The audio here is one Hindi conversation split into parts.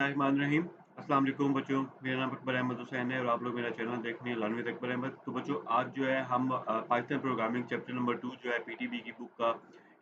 रहीम अस्सलाम वालेकुम बच्चों। मेरा नाम अकबर अहमद हुसैन है और आप लोग मेरा चैनल देख रहे हैं लानवी अकबर अहमद। तो बच्चों आज जो है हम पाइथन प्रोग्रामिंग चैप्टर नंबर 2 जो है पीटीबी की बुक का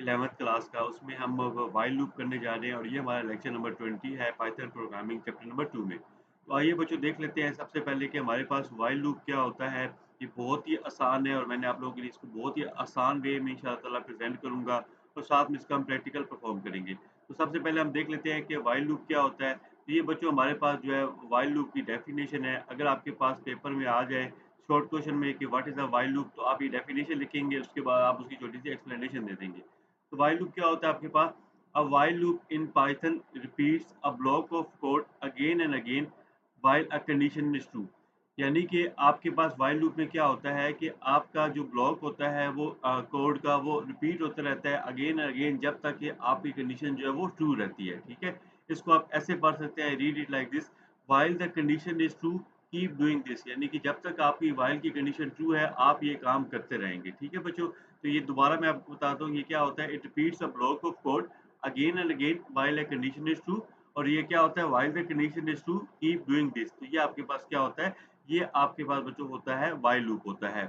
11th क्लास का उसमें हम व्हाइल लूप करने जा रहे हैं और ये हमारा लेक्चर नंबर 20 है पाइथन प्रोग्रामिंग चैप्टर नंबर 2 में। तो आइए बच्चों देख लेते हैं सबसे पहले कि हमारे पास व्हाइल लूप क्या होता है। ये बहुत ही आसान है और मैंने आप लोगों के लिए इसको बहुत ही आसान वे में इंशाअल्लाह ताला प्रेज़ेंट करूँगा और साथ में इसका हम प्रैक्टिकल परफ़ॉर्म करेंगे। तो सबसे पहले हम देख लेते हैं कि व्हाइल लूप क्या होता है। तो ये बच्चों हमारे पास जो है व्हाइल लूप की डेफिनेशन है। अगर आपके पास पेपर में आ जाए शॉर्ट क्वेश्चन में कि what is a while loop, तो आप ये डेफिनेशन लिखेंगे, उसके बाद आप उसकी छोटी-सी एक्सप्लेनेशन दे देंगे। तो व्हाइल लूप क्या होता है आपके पास? A while loop in Python repeats a block of code again and again while a condition is true. यानी कि आपके पास व्हाइल लूप में क्या होता है कि आपका जो ब्लॉक होता है वो कोड का वो रिपीट होता रहता है अगेन एंड अगेन जब तक कि आपकी कंडीशन जो है वो ट्रू रहती है, ठीक है? इसको आप ऐसे पढ़ सकते हैं, read it like this, while the condition is true keep doing this. यानी कि जब तक आपकी व्हाइल की कंडीशन ट्रू है आप ये काम करते रहेंगे, ठीक है बच्चों। तो ये दोबारा मैं आपको बताता हूँ ये क्या होता है। It repeats a block of code again and again while a condition is true. और ये क्या होता है, while the condition is true keep doing this. तो ये आपके पास क्या होता है, ये आपके पास बच्चों होता है व्हाइल लूप होता है।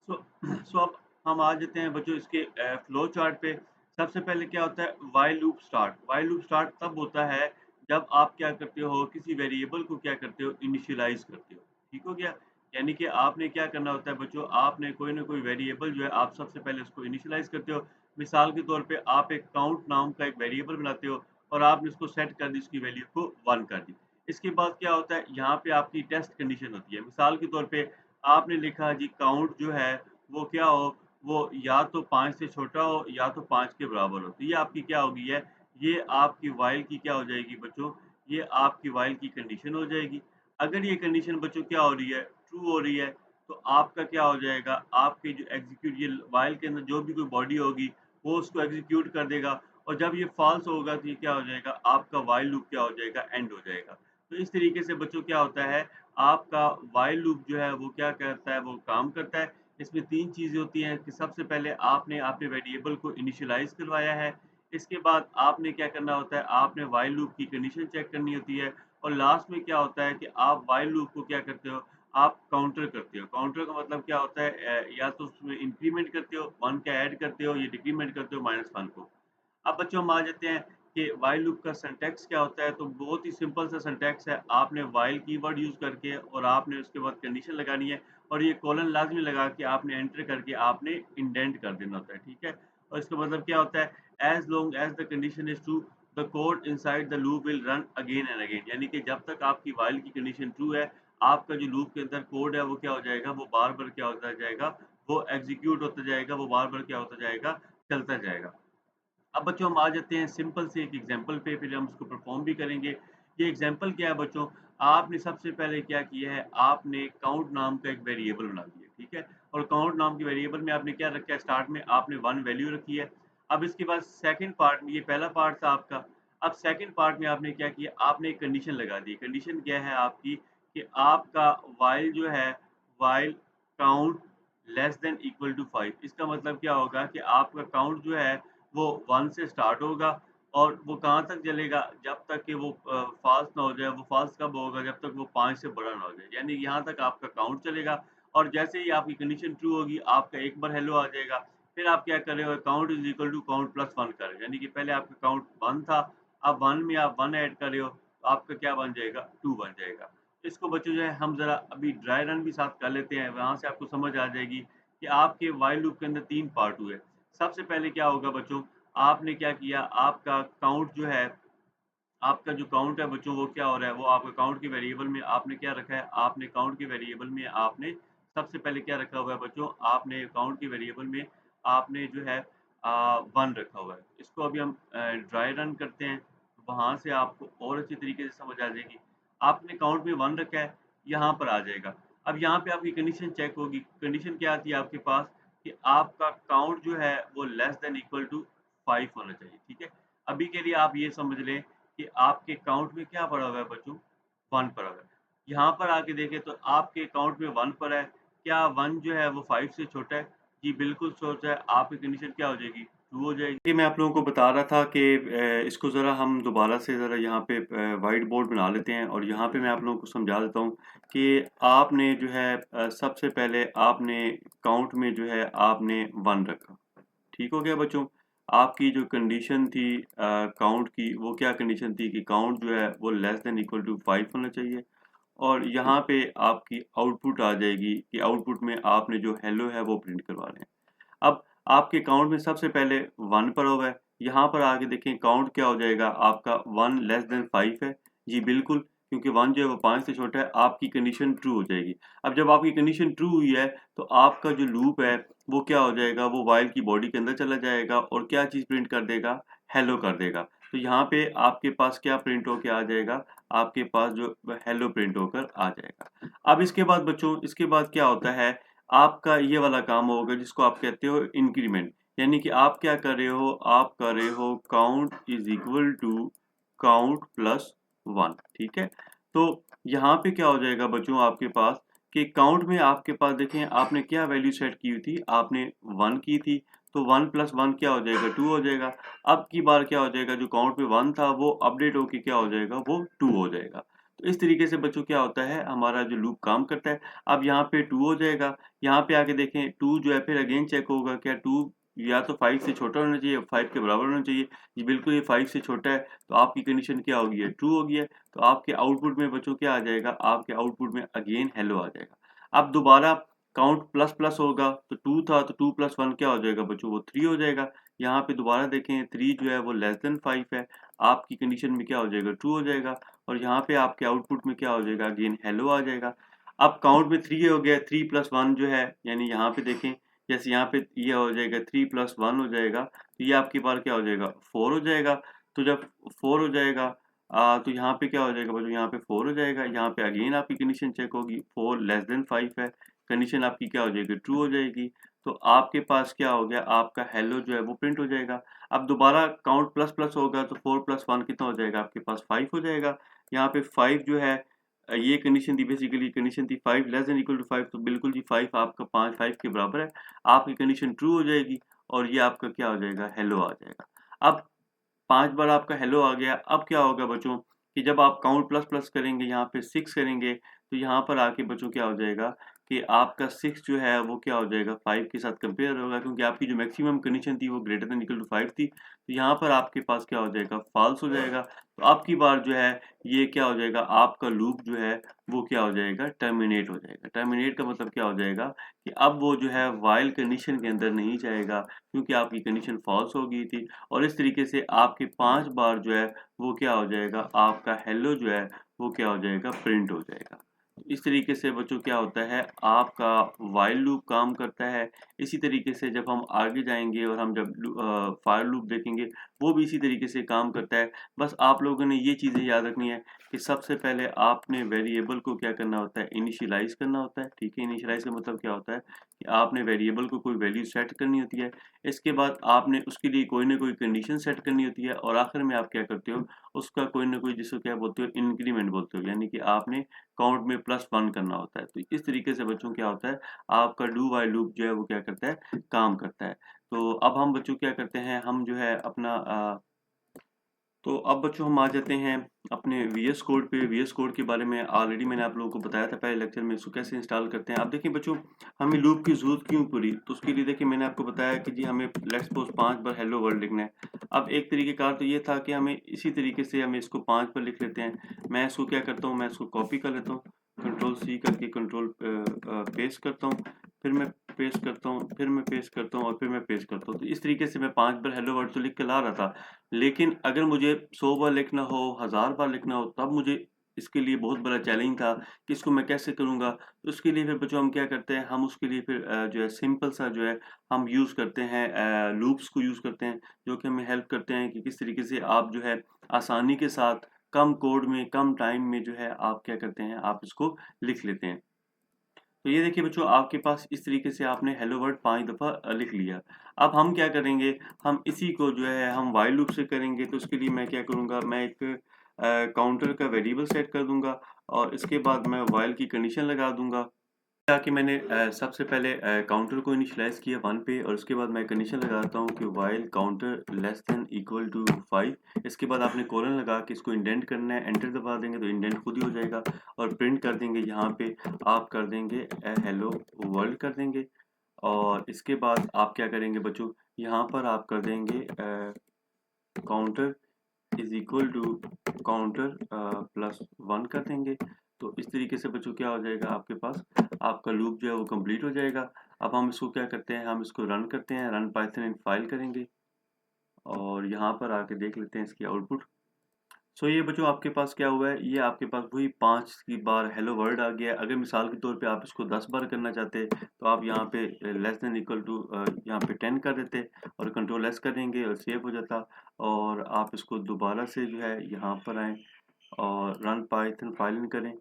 सो सो अब हम आ जाते हैं बच्चों इसके फ्लो चार्ट पे। सबसे पहले क्या होता है, while loop start. While loop start तब होता है जब आप क्या करते हो, किसी वेरिएबल को क्या करते हो, इनिशियलाइज़ करते हो। ठीक हो गया? यानी कि आपने क्या करना होता है बच्चों, आपने कोई ना कोई वेरिएबल जो है आप सबसे पहले उसको इनिशियलाइज़ करते हो। मिसाल के तौर पे आप एक काउंट नाम का एक वेरिएबल बनाते हो और आपने उसको सेट कर दी, उसकी वैल्यू को 1 कर दी। इसके बाद क्या होता है, यहाँ पे आपकी टेस्ट कंडीशन होती है। मिसाल के तौर पे आपने लिखा जी काउंट जो है वो क्या हो, वो या तो 5 से छोटा हो या तो 5 के बराबर हो। तो ये आपकी क्या हो गई है, ये आपकी व्हाइल की क्या हो जाएगी बच्चों, ये आपकी व्हाइल की कंडीशन हो जाएगी। अगर ये कंडीशन बच्चों क्या हो रही है, ट्रू हो रही है, तो आपका क्या हो जाएगा, आपकी जो एग्ज़ीक्यूट ये व्हाइल के अंदर जो भी कोई बॉडी होगी, वो उसको एग्ज़ीक्यूट कर देगा और जब ये फ़ॉल्स होगा तो ये क्या हो जाएगा, आपका व्हाइल लूप क्या हो जाएगा, एंड हो जाएगा। तो इस तरीके से बच्चों क्या होता है, आपका व्हाइल लूप जो है वो क्या करता है, वो काम करता है। इसमें 3 चीज़ें होती हैं कि सबसे पहले आपने आपके वेरिएबल को इनिशियलाइज़ करवाया है। इसके बाद आपने क्या करना होता है, आपने व्हाइल लूप की कंडीशन चेक करनी होती है और लास्ट में क्या होता है कि आप व्हाइल लूप को क्या करते हो, आप काउंटर करते हो। काउंटर का मतलब क्या होता है, या तो उसमें इंक्रीमेंट करते हो, 1 का ऐड करते हो या डिक्रीमेंट करते हो -1 को। अब बच्चों हम आ जाते हैं कि व्हाइल लूप का सिंटैक्स क्या होता है। तो बहुत ही सिंपल सा सिंटैक्स है। आपने व्हाइल कीवर्ड यूज़ करके और आपने उसके बाद कंडीशन लगानी है और ये कोलन लाज़मी लगा के आपने एंटर करके आपने इंडेंट कर देना होता है, ठीक है? और इसका मतलब क्या होता है, as long as the condition is true the code inside the loop will run again and again. यानी कि जब तक आपकी व्हाइल की कंडीशन ट्रू है, आपका जो लूप के अंदर कोड है वो क्या हो जाएगा, वो बार-बार क्या होता जाएगा, वो एग्ज़ीक्यूट होता जाएगा, वो बार-बार क्या होता जाएगा, चलता जाएगा। अब बच्चों हम आ जाते हैं सिंपल से एक एग्जांपल पे, फिर हम उसको परफॉर्म भी करेंगे। ये एग्जांपल क्या है बच्चों, आपने सबसे पहले क्या किया है, आपने काउंट नाम का एक वेरिएबल बना दिया, ठीक है? और काउंट नाम के वेरिएबल में आपने क्या रखा है, स्टार्ट में आपने 1 वैल्यू रखी है। अब इसके बाद सेकंड पार्ट में, ये पहला पार्ट था आपका। अब सेकंड पार्ट में आपने क्या किया, आपने एक कंडीशन लगा दी। कंडीशन क्या है आपकी कि आपका व्हाइल जो है, while count less than equal to 5। इसका मतलब क्या होगा कि आपका काउंट जो है वो 1 से स्टार्ट होगा और वो कहाँ तक चलेगा, जब तक कि वो फ़ास्ट ना हो जाए। वो फ़ास्ट कब होगा, जब तक वो 5 से बड़ा ना हो जाए। यानी यहाँ तक आपका काउंट चलेगा और जैसे ही आपकी कंडीशन ट्रू होगी, आपका एक बार हेलो आ जाएगा। फिर आप क्या कर रहे हो, count is equal to count plus 1 कर रहे हो। यानी कि पहले आपका काउंट 1 था, अब 1 में आप 1 ऐड कर रहे हो, तो आपका क्या बन जाएगा, 2 बन जाएगा। इसको बच्चों जो है हम ज़रा अभी ड्राई रन भी साथ कर लेते हैं, वहाँ से आपको समझ आ जाएगी कि आपके व्हाइल लूप के अंदर 3 पार्ट हुए। सबसे पहले क्या होगा बच्चों, आपने क्या किया, आपका काउंट जो है, आपका जो काउंट है बच्चों वो क्या हो रहा है, वो आपका काउंट के वेरिएबल में आपने क्या रखा है, आपने काउंट के वेरिएबल में आपने सबसे पहले क्या रखा हुआ है बच्चों, आपने काउंट के वेरिएबल में आपने जो है 1 रखा हुआ है। इसको अभी हम ड्राई रन करते हैं, वहाँ से आपको और अच्छी तरीके से समझ आ जाएगी। आपने काउंट में 1 रखा है, यहाँ पर आ जाएगा। अब यहाँ पे आपकी कंडीशन चेक होगी। कंडीशन क्या आती है आपके पास कि आपका काउंट जो है वो लेस देन इक्वल टू 5 होना चाहिए, ठीक है? अभी के लिए आप ये समझ लें कि आपके काउंट में क्या पड़ा हुआ है बच्चों? 1 पड़ा हुआ है। यहाँ पर आके देखें तो आपके काउंट में 1 पड़ा है। क्या 1 जो है वो 5 से छोटा है? जी बिल्कुल छोटा है। आपकी कंडीशन क्या हो जाएगी? ट्रू हो जाएगी। ये मैं आप लोगों को बता रहा था कि इसको ज़रा हम दोबारा से ज़रा यहाँ पे वाइट बोर्ड बना लेते हैं और यहाँ पे मैं आप लोगों को समझा देता हूँ कि आपने जो है सबसे पहले आपने काउंट में जो है आपने 1 रखा। ठीक हो गया बच्चों? आपकी जो कंडीशन थी काउंट की, वो क्या कंडीशन थी कि काउंट जो है वो लेस देन इक्वल टू 5 होना चाहिए और यहाँ पे आपकी आउटपुट आ जाएगी कि आउटपुट में आपने जो हेलो है वो प्रिंट करवा रहे हैं। अब आपके काउंट में सबसे पहले 1 पड़ा हुआ है, यहाँ पर आके देखें काउंट क्या हो जाएगा आपका 1 लेस देन 5 है। जी बिल्कुल, क्योंकि 1 जो है वो 5 से छोटा है, आपकी कंडीशन ट्रू हो जाएगी। अब जब आपकी कंडीशन ट्रू हुई है, तो आपका जो लूप है वो क्या हो जाएगा, वो व्हाइल की बॉडी के अंदर चला जाएगा और क्या चीज़ प्रिंट कर देगा, हेलो कर देगा। तो यहाँ पे आपके पास क्या प्रिंट होके आ जाएगा, आपके पास जो हेलो प्रिंट होकर आ जाएगा। अब इसके बाद बच्चों, इसके बाद क्या होता है, आपका ये वाला काम होगा जिसको आप कहते हो इंक्रीमेंट, यानी कि आप क्या कर रहे हो, आप कर रहे हो count is equal to count plus 1। ठीक है, तो यहाँ पे क्या हो जाएगा बच्चों आपके पास कि काउंट में आपके पास देखें आपने क्या वैल्यू सेट की हुई थी, आपने 1 की थी, तो 1 प्लस 1 क्या हो जाएगा, 2 हो जाएगा। अब की बार क्या हो जाएगा, जो काउंट में 1 था वो अपडेट होके क्या हो जाएगा, वो 2 हो जाएगा। तो इस तरीके से बच्चों क्या होता है, हमारा जो लूप काम करता है। अब यहाँ पे 2 हो जाएगा, यहाँ पे आके देखें 2 जो है फिर अगेन चेक होगा, क्या 2 या तो 5 से छोटा होना चाहिए, 5 के बराबर होना चाहिए। जी बिल्कुल, ये 5 से छोटा है, तो आपकी कंडीशन क्या होगी है, ट्रू होगी है। तो आपके आउटपुट में बच्चों क्या आ जाएगा, आपके आउटपुट में अगेन हेलो आ जाएगा। अब दोबारा काउंट प्लस प्लस होगा, तो 2 था तो 2 प्लस 1 क्या हो जाएगा बच्चों, वो 3 हो जाएगा। यहाँ पे दोबारा देखें 3 जो है वो लेस देन 5 है, आपकी कंडीशन में क्या हो जाएगा, ट्रू हो जाएगा और यहाँ पे आपके आउटपुट में क्या हो जाएगा, अगेन हेलो आ जाएगा। अब काउंट में 3 हो गया, 3 प्लस 1 जो है, यानी यहाँ पे देखें जैसे यहाँ पे ये हो जाएगा 3 प्लस 1 हो जाएगा, तो ये आपकी बार क्या हो जाएगा, 4 हो जाएगा। तो जब 4 हो जाएगा तो यहाँ पे क्या हो जाएगा बच्चों, यहाँ पे 4 हो जाएगा, यहाँ पे अगेन आपकी कंडीशन चेक होगी, 4 लेस देन 5 है, कंडीशन आपकी क्या हो जाएगी, ट्रू हो जाएगी। तो आपके पास क्या हो गया, आपका हेलो जो है वो प्रिंट हो जाएगा। अब दोबारा काउंट प्लस प्लस होगा, तो 4 प्लस 1 कितना हो जाएगा, आपके पास 5 हो जाएगा। यहाँ पे 5 जो है ये कंडीशन थी, बेसिकली कंडीशन थी 5 लेस देन इक्वल टू 5, तो बिल्कुल जी 5 आपका 5 के बराबर है, आपकी कंडीशन ट्रू हो जाएगी और ये आपका क्या हो जाएगा, हेलो आ जाएगा। अब 5 बार आपका हेलो आ गया, अब क्या होगा बच्चों कि जब आप काउंट प्लस प्लस करेंगे, यहाँ पे 6 करेंगे, तो यहाँ पर आके बच्चों क्या हो जाएगा कि आपका 6 जो है वो क्या हो जाएगा, 5 के साथ कंपेयर होगा, क्योंकि आपकी जो मैक्सिमम कंडीशन थी वो ग्रेटर देन इक्वल टू 5 थी, तो यहाँ पर आपके पास क्या हो जाएगा, फॉल्स हो जाएगा। तो आपकी बार जो है ये क्या हो जाएगा, आपका लूप जो है वो क्या हो जाएगा, टर्मिनेट हो जाएगा। टर्मिनेट का मतलब क्या हो जाएगा कि अब वो जो है व्हाइल कंडीशन के अंदर नहीं जाएगा, क्योंकि आपकी कंडीशन फॉल्स हो गई थी और इस तरीके से आपके 5 बार जो है वो क्या हो जाएगा, आपका हेलो जो है वो क्या हो जाएगा, प्रिंट हो जाएगा। इस तरीके से बच्चों क्या होता है, आपका व्हाइल लूप काम करता है। इसी तरीके से जब हम आगे जाएँगे और हम जब फार लूप देखेंगे, वो भी इसी तरीके से काम करता है। बस आप लोगों ने ये चीज़ें याद रखनी है कि सबसे पहले आपने वेरिएबल को क्या करना होता है, इनिशियलाइज़ करना होता है, ठीक है? इनिशियलाइज़ का मतलब क्या होता है कि आपने वेरिएबल को कोई वैल्यू सेट करनी होती है। इसके बाद आपने उसके लिए कोई न कोई कंडीशन सेट करनी होती है और आखिर में आप क्या करते हो, उसका कोई न कोई जिसको क्या बोलते हो, इंक्रीमेंट बोलते हो, यानी कि आपने काउंट में प्लस 1 करना होता है। तो इस तरीके से बच्चों क्या होता है, आपका डू व्हाइल लूप जो है वो क्या करता है, काम करता है। तो अब हम बच्चों क्या करते हैं, हम जो है अपना तो अब बच्चों हम आ जाते हैं अपने वीएस कोड पे। वीएस कोड के बारे में ऑलरेडी मैंने आप लोगों को बताया था पहले लेक्चर में, इसको कैसे इंस्टॉल करते हैं। अब देखिए बच्चों, हमें लूप की ज़रूरत क्यों पड़ी, तो उसके लिए देखिए मैंने आपको बताया कि जी हमें let's suppose 5 bar hello world लिखना है। अब एक तरीक़ेकार तो ये था कि हमें इसी तरीके से हमें इसको 5 बार लिख लेते हैं। मैं इसको क्या करता हूँ, मैं इसको कॉपी कर लेता हूँ, कंट्रोल सी करके कंट्रोल पेस्ट करता हूँ, फिर मैं पेस्ट करता हूँ, फिर मैं पेस्ट करता हूँ और फिर मैं पेस्ट करता हूँ। तो इस तरीके से मैं 5 बार हेलो वर्ल्ड तो लिख के ला रहा था। लेकिन अगर मुझे 100 बार लिखना हो, 1000 बार लिखना हो, तब मुझे इसके लिए बहुत बड़ा चैलेंज था कि इसको मैं कैसे करूँगा। तो उसके लिए फिर बच्चों हम क्या करते हैं, हम उसके लिए फिर जो है सिंपल सा जो है हम यूज़ करते हैं, लूप्स को यूज़ करते हैं, जो कि हमें हेल्प करते हैं कि किस तरीके से आप जो है आसानी के साथ कम कोड में, कम टाइम में जो है आप क्या करते हैं, आप इसको लिख लेते हैं। तो ये देखिए बच्चों, आपके पास इस तरीके से आपने हेलो वर्ड 5 दफ़ा लिख लिया। अब हम क्या करेंगे, हम इसी को जो है हम व्हाइल लूप से करेंगे। तो उसके लिए मैं क्या करूँगा, मैं एक काउंटर का वेरिएबल सेट कर दूँगा और इसके बाद मैं व्हाइल की कंडीशन लगा दूँगा। कि मैंने सबसे पहले काउंटर को इनिशियलाइज़ किया 1 पे और उसके बाद मैं कंडीशन लगाता हूँ कि while counter less than equal to 5। इसके बाद आपने कोलन लगा के इसको इंडेंट करना है, एंटर दबा देंगे तो इंडेंट खुद ही हो जाएगा और प्रिंट कर देंगे। यहाँ पे आप कर देंगे हेलो वर्ल्ड कर देंगे और इसके बाद आप क्या करेंगे बच्चों, यहाँ पर आप कर देंगे counter is equal to counter plus 1 कर देंगे। तो इस तरीके से बच्चों क्या हो जाएगा, आपके पास आपका लूप जो है वो कंप्लीट हो जाएगा। अब हम इसको क्या करते हैं, हम इसको रन करते हैं, रन पाइथन इन फाइल करेंगे और यहाँ पर आके देख लेते हैं इसकी आउटपुट। सो ये बच्चों आपके पास क्या हुआ है, ये आपके पास वही 5 की बार हेलो वर्ल्ड आ गया है। अगर मिसाल के तौर पे आप इसको 10 बार करना चाहते तो आप यहाँ पे लेस देन इक्वल टू यहाँ पे 10 कर देते और कंट्रोल एस करेंगे और सेव हो जाता। और आप इसको दोबारा से जो है यहाँ पर आएँ और रन पाइथन फाइल इन करें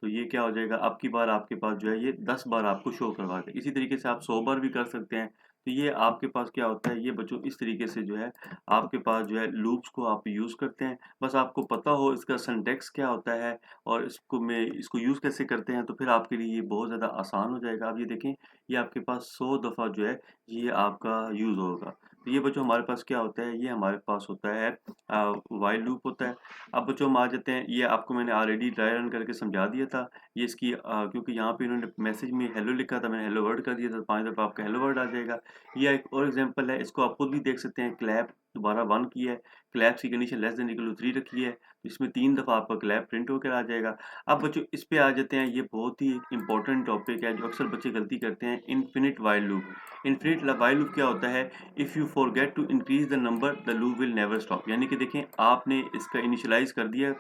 तो ये क्या हो जाएगा, अब की बार आपके पास जो है ये 10 बार आपको शो करवा दे। इसी तरीके से आप 100 बार भी कर सकते हैं। तो ये आपके पास क्या होता है, ये बच्चों इस तरीके से जो है आपके पास जो है लूप्स को आप यूज़ करते हैं। बस आपको पता हो इसका सिंटैक्स क्या होता है और इसको यूज़ कैसे करते हैं तो फिर आपके लिए ये बहुत ज़्यादा आसान हो जाएगा। आप ये देखें, ये आपके पास 100 दफ़ा जो है ये आपका यूज़ होगा। तो ये बच्चों हमारे पास क्या होता है, ये हमारे पास होता है व्हाइल लूप होता है। अब बच्चों हम आ जाते हैं, ये आपको मैंने ऑलरेडी ड्राई रन करके समझा दिया था। ये इसकी क्योंकि यहाँ पे इन्होंने मैसेज में हेलो लिखा था, मैंने हेलो वर्ल्ड कर दिया था, 5 दफ़ा आपका हेलो वर्ल्ड आ जाएगा। ये एक और एग्जांपल है, इसको आप खुद भी देख सकते हैं। क्लैप दोबारा 1 की है, क्लैप्स की condition less than equal to 3 रखी है, तो इसमें 3 दफ़ा आपका क्लैप प्रिंट होकर आ जाएगा। अब बच्चों इस पे आ जाते हैं, ये बहुत ही इंपॉर्टेंट टॉपिक है जो अक्सर बच्चे गलती करते हैं, infinite while loop. Infinite while loop क्या होता है, if you forget to increase the number the loop will never stop. यानी कि देखें, आपने इसका इनिशियलाइज़ कर दिया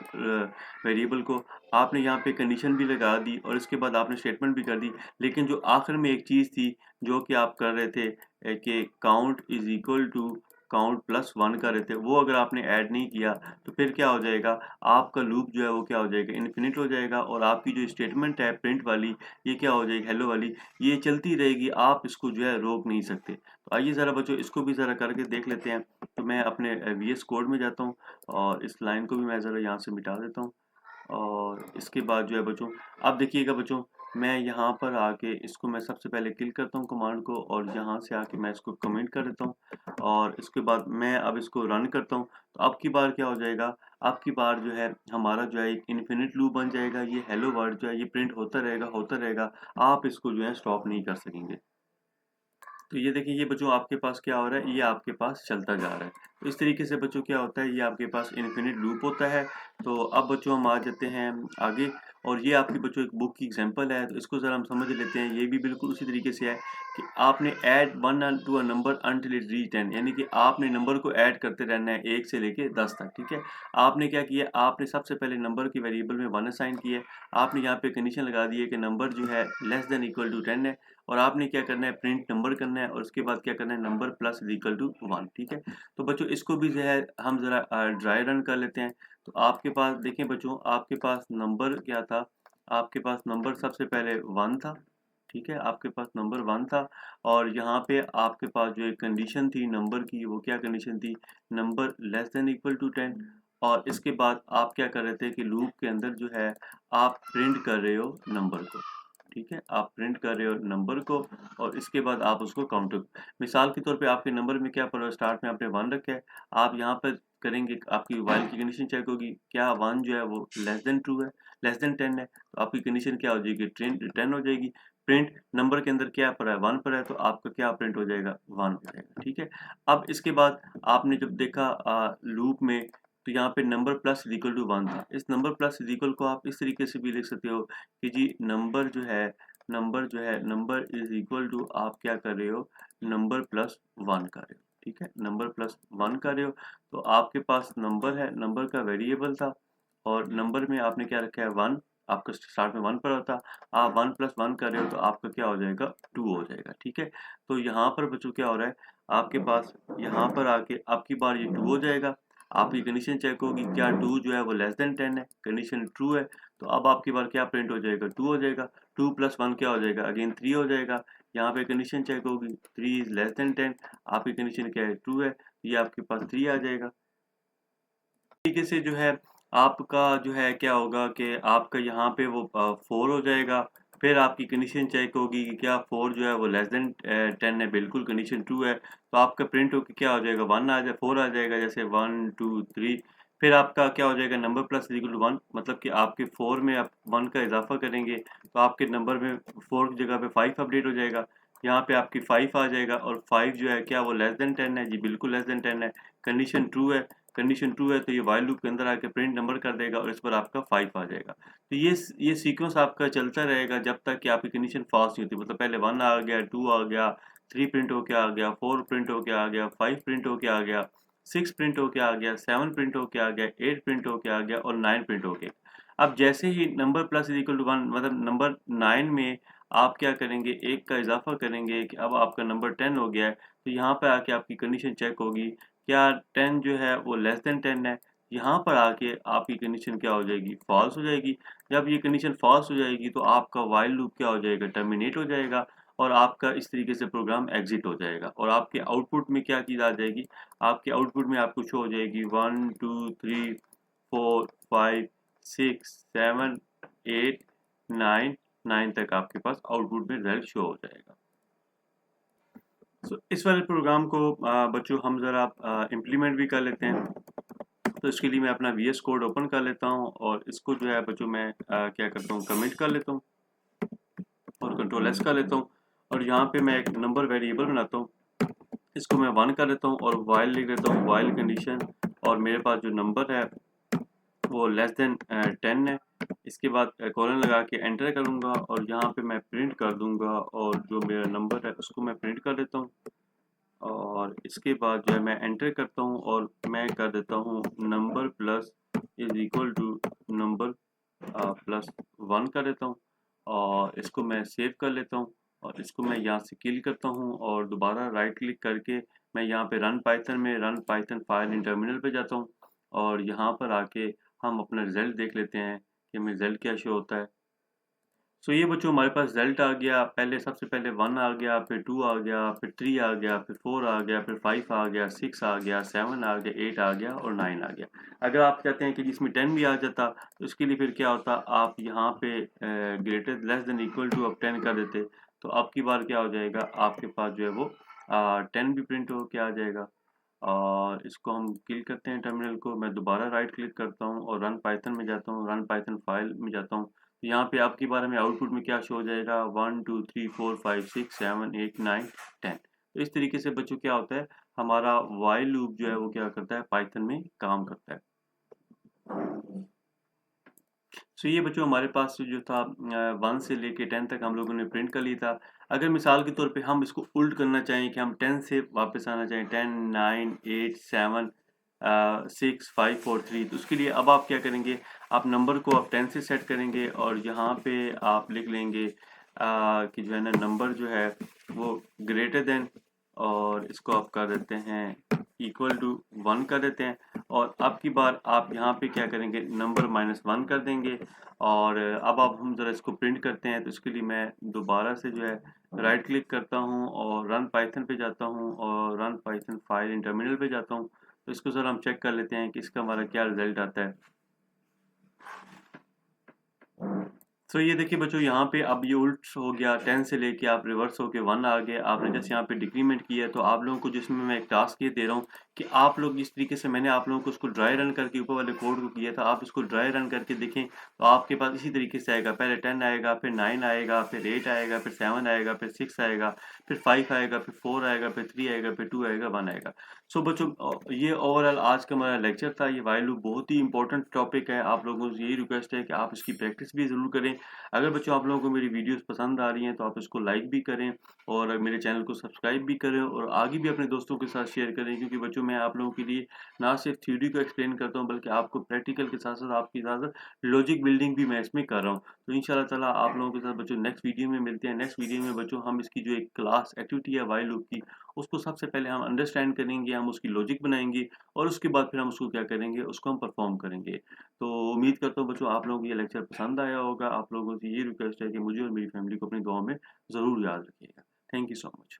वेरिएबल को, आपने यहाँ पे कंडीशन भी लगा दी और इसके बाद आपने स्टेटमेंट भी कर दी, लेकिन जो आखिर में एक चीज़ थी जो कि आप कर रहे थे कि count is equal to count plus 1 कर रहे थे, वो अगर आपने ऐड नहीं किया तो फिर क्या हो जाएगा, आपका लूप जो है वो क्या हो जाएगा, इनफिनिट हो जाएगा और आपकी जो स्टेटमेंट है प्रिंट वाली, ये क्या हो जाएगी, हेलो वाली, ये चलती रहेगी, आप इसको जो है रोक नहीं सकते। तो आइए ज़रा बच्चों इसको भी ज़रा करके देख लेते हैं। तो मैं अपने वीएस कोड में जाता हूँ और इस लाइन को भी मैं ज़रा यहाँ से मिटा देता हूँ और इसके बाद जो है बच्चों, अब देखिएगा बच्चों, मैं यहाँ पर आके इसको मैं सबसे पहले किल करता हूँ कमांड को और यहाँ से आके मैं इसको कमेंट कर देता हूँ और इसके बाद मैं अब इसको रन करता हूँ। तो अब की बार क्या हो जाएगा, अब की बार जो है हमारा जो है एक इन्फिनिट लूप बन जाएगा। ये हेलो वर्ड जो है ये प्रिंट होता रहेगा, आप इसको जो है स्टॉप नहीं कर सकेंगे। तो ये देखिए, ये बच्चों आपके पास क्या हो रहा है, ये आपके पास चलता जा रहा है। तो इस तरीके से बच्चों क्या होता है, ये आपके पास इनफिनिट लूप होता है। तो अब बच्चों हम आ जाते हैं आगे और ये आपकी बच्चों एक बुक की एग्जांपल है, तो इसको ज़रा हम समझ लेते हैं। ये भी बिल्कुल उसी तरीके से है कि आपने add 1 to a number until it reach 10, यानी कि आपने नंबर को ऐड करते रहना है 1 से लेके 10 तक, ठीक है। आपने क्या किया, आपने सबसे पहले नंबर की वेरिएबल में 1 असाइन किया है, आपने यहाँ पे कंडीशन लगा दी है कि नंबर जो है लेस देन इक्वल टू 10 है और आपने क्या करना है, प्रिंट नंबर करना है और उसके बाद क्या करना है, नंबर प्लस इक्वल टू 1, ठीक है। तो बच्चों इसको भी जो है हम ज़रा ड्राई रन कर लेते हैं। तो आपके पास देखें बच्चों, आपके पास नंबर क्या था, आपके पास नंबर सबसे पहले 1 था, ठीक है, आपके पास नंबर 1 था और यहाँ पे आपके पास जो एक कंडीशन थी नंबर की, वो क्या कंडीशन थी, number less than equal to 10। और इसके बाद आप क्या कर रहे थे कि लूप के अंदर जो है आप प्रिंट कर रहे हो नंबर को, ठीक है, आप प्रिंट कर रहे हो नंबर को और इसके बाद आप उसको काउंटर, मिसाल के तौर पे आपके नंबर में क्या पड़ा है, स्टार्ट में आपने 1 रखा है, आप यहाँ पर करेंगे, आपकी व्हाइल की कंडीशन चेक होगी, क्या 1 जो है वो लेस देन ट्रू है, लेस देन 10 है, तो आपकी कंडीशन क्या हो जाएगी, 10 हो जाएगी। प्रिंट नंबर के अंदर क्या पड़ा है, 1 पड़ा है, तो आपका क्या प्रिंट हो जाएगा, 1 हो जाएगा, ठीक है। अब इसके बाद आपने जब देखा लूप में, तो यहाँ पे नंबर प्लस इक्वल टू 1 था। इस नंबर प्लस इक्वल को आप इस तरीके से भी लिख सकते हो कि जी नंबर इज इक्वल टू, आप क्या कर रहे हो, नंबर प्लस 1 कर रहे हो, ठीक है, नंबर प्लस 1 कर रहे हो। तो आपके पास नंबर है, नंबर का वेरिएबल था और नंबर में आपने क्या रखा है, 1, आपका स्टार्ट में 1 पड़ा था, आप 1 प्लस 1 कर रहे हो तो आपका क्या हो जाएगा, 2 हो जाएगा, ठीक है। तो यहाँ पर बच्चों क्या हो रहा है, आपके पास यहाँ पर आके आपकी बार ये 2 हो जाएगा, आपकी कंडीशन चेक होगी, क्या 2 जो है वो लेस देन 10 है, कंडीशन ट्रू है, तो अब आपकी बार क्या प्रिंट हो जाएगा, 2 हो जाएगा, 2 प्लस 1 क्या हो जाएगा, अगेन 3 हो जाएगा। यहाँ पे कंडीशन चेक होगी, 3 इज लेस देन 10, आपकी कंडीशन क्या है, 2 है, ये आपके पास 3 आ जाएगा। तरीके से जो है आपका जो है क्या होगा कि आपका यहाँ पे वो 4 हो जाएगा, फिर आपकी कंडीशन चेक होगी कि क्या 4 जो है वो लेस देन 10 है, बिल्कुल कंडीशन ट्रू है, तो आपका प्रिंट होके क्या हो जाएगा 1 आ जाए 4 आ जाएगा, जैसे 1 2 3। फिर आपका क्या हो जाएगा number plus is equal to 1, मतलब कि आपके 4 में आप 1 का इज़ाफ़ा करेंगे तो आपके नंबर में 4 की जगह पे 5 अपडेट हो जाएगा। यहाँ पे आपकी 5 आ जाएगा और 5 जो है क्या वो लेस देन 10 है? जी बिल्कुल लेस देन 10 है। कंडीशन ट्रू है, कंडीशन ट्रू है तो ये व्हाइल लूप के अंदर आके प्रिंट नंबर कर देगा और इस पर आपका 5 आ जाएगा। तो ये सीक्वेंस आपका चलता रहेगा जब तक कि आपकी कंडीशन फॉल्स नहीं होती, मतलब पहले 1 आ गया, 2 आ गया, 3 प्रिंट होके आ गया, 4 प्रिंट होके आ गया, 5 प्रिंट होके आ गया, 6 प्रिंट होके आ गया, 7 प्रिंट होके आ गया, 8 प्रिंट होके आ गया और 9 प्रिंट होके। अब जैसे ही number plus is equal to 1, मतलब नंबर 9 में आप क्या करेंगे, 1 का इज़ाफ़ा करेंगे कि अब आपका नंबर 10 हो गया है, तो यहाँ पे आके आपकी कंडीशन चेक होगी, क्या 10 जो है वो लेस देन 10 है? यहाँ पर आके आपकी कंडीशन क्या हो जाएगी, फ़ॉल्स हो जाएगी। जब ये कंडीशन फ़ॉल्स हो जाएगी तो आपका व्हाइल लूप क्या हो जाएगा, टर्मिनेट हो जाएगा और आपका इस तरीके से प्रोग्राम एग्ज़िट हो जाएगा और आपके आउटपुट में क्या चीज़ आ जाएगी, आपके आउटपुट में आपको शो हो जाएगी 1 2 3 4 5 6 7 8 9 9 तक आपके पास आउटपुट में रिज़ल्ट शो हो जाएगा। सो इस वाले प्रोग्राम को बच्चों हम ज़रा इम्प्लीमेंट भी कर लेते हैं। तो इसके लिए मैं अपना वीएस कोड ओपन कर लेता हूँ और इसको जो है बच्चों मैं क्या करता हूँ, कमेंट कर लेता हूँ और कंट्रोल एस कर लेता हूँ और यहाँ पे मैं एक नंबर वेरिएबल बनाता हूँ, इसको मैं 1 कर लेता हूँ और वाइल लिख देता हूँ, वाइल कंडीशन, और मेरे पास जो नंबर है वो लेस देन 10 है। इसके बाद कोलन लगा के एंटर करूँगा और यहाँ पे मैं प्रिंट कर दूँगा और जो मेरा नंबर है उसको मैं प्रिंट कर देता हूँ और इसके बाद जो है मैं एंटर करता हूँ और मैं कर देता हूँ number plus is equal to number plus 1 कर देता हूँ और इसको मैं सेव कर लेता हूँ और इसको मैं यहाँ से किल करता हूँ और दोबारा राइट क्लिक करके मैं यहाँ पे रन पाइथन में run Python file in terminal पे जाता हूँ और यहाँ पर आके हम अपना रिजल्ट देख लेते हैं कि हमें रिजल्ट क्या शो होता है। सो ये बच्चों हमारे पास रिजल्ट आ गया, पहले सबसे पहले 1 आ गया, फिर 2 आ गया, फिर 3 आ गया, फिर 4 आ गया, फिर 5 आ गया, 6 आ गया, 7 आ गया, 8 आ गया और 9 आ गया। अगर आप चाहते हैं कि जिसमें 10 भी आ जाता तो उसके लिए फिर क्या होता, आप यहाँ पे greater less than equal to आप 10 कर देते तो अब की बार क्या हो जाएगा, आपके पास जो है वो 10 भी प्रिंट होके आ जाएगा। और इसको हम किल करते हैं टर्मिनल को, मैं दोबारा राइट क्लिक करता हूँ और रन पाइथन में जाता हूँ, रन पाइथन फाइल में जाता हूँ। तो यहाँ पे आपकी बार हमें आउटपुट में क्या शो हो जाएगा, 1 2 3 4 5 6 7 8 9 10। तो इस तरीके से बच्चों क्या होता है, हमारा व्हाइल लूप जो है वो क्या करता है, पाइथन में काम करता है। सो ये बच्चों हमारे पास जो था 1 से लेके 10 तक हम लोगों ने प्रिंट कर लिया था। अगर मिसाल के तौर पे हम इसको उल्ट करना चाहें कि हम 10 से वापस आना चाहें, 10 9 8 7 6 5 4 3, तो उसके लिए अब आप क्या करेंगे, आप नंबर को आप 10 से सेट करेंगे और यहाँ पे आप लिख लेंगे कि जो है ना नंबर जो है वो ग्रेटर देन, और इसको आप कर देते हैं इक्वल टू 1 कर देते हैं और अब की बार आप यहाँ पे क्या करेंगे, नंबर -1 कर देंगे और अब आप हम ज़रा इसको प्रिंट करते हैं तो इसके लिए मैं दोबारा से जो है राइट क्लिक करता हूँ और रन पाइथन पे जाता हूँ और run Python file in terminal पे जाता हूँ। तो इसको ज़रा हम चेक कर लेते हैं कि इसका हमारा क्या रिजल्ट आता है। तो ये देखिए बच्चों यहाँ पे अब ये उल्ट हो गया, 10 से लेके आप रिवर्स होके 1 आ गए, आपने जैसे यहाँ पे डिक्रीमेंट किया है तो आप लोगों को जिसमें मैं एक टास्क ये दे रहा हूँ कि आप लोग इस तरीके से, मैंने आप लोगों को उसको ड्राई रन करके ऊपर वाले कोड को किया था, आप इसको ड्राई रन करके देखें तो आपके पास इसी तरीके से आएगा, पहले 10 आएगा, फिर 9 आएगा, फिर 8 आएगा, फिर 7 आएगा, फिर 6 आएगा, फिर 5 आएगा, फिर 4 आएगा, फिर 3 आएगा, फिर 2 आएगा, 1 आएगा। सो बच्चों ये ओवरऑल आज का हमारा लेक्चर था। ये व्हाइल लूप बहुत ही इंपॉर्टेंट टॉपिक है, आप लोगों से यही रिक्वेस्ट है कि आप इसकी प्रैक्टिस भी ज़रूर करें। अगर बच्चों आप लोगों को मेरी वीडियोस पसंद आ रही हैं तो आप इसको लाइक भी करें और मेरे चैनल को सब्सक्राइब भी करें और आगे भी अपने दोस्तों के साथ शेयर करें, क्योंकि बच्चों मैं आप लोगों के लिए ना सिर्फ थ्योरी को एक्सप्लेन करता हूं बल्कि आपको प्रैक्टिकल के साथ साथ आपकी साथ लॉजिक बिल्डिंग भी मैं इसमें कर रहा हूं। तो इंशाल्लाह ताला आप लोगों के साथ बच्चों नेक्स्ट वीडियो में मिलते हैं। नेक्स्ट वीडियो में बच्चों हम इसकी जो एक क्लास एक्टिविटी है व्हाइल लूप की, उसको सबसे पहले हम अंडरस्टैंड करेंगे, हम उसकी लॉजिक बनाएंगे और उसके बाद फिर हम उसको क्या करेंगे, उसको हम परफॉर्म करेंगे। तो उम्मीद करता हूँ बच्चों आप लोगों को ये लेक्चर पसंद आया होगा। आप लोगों से ये रिक्वेस्ट है कि मुझे और मेरी फैमिली को अपनी दुआओं में ज़रूर याद रखिएगा। Thank you so much.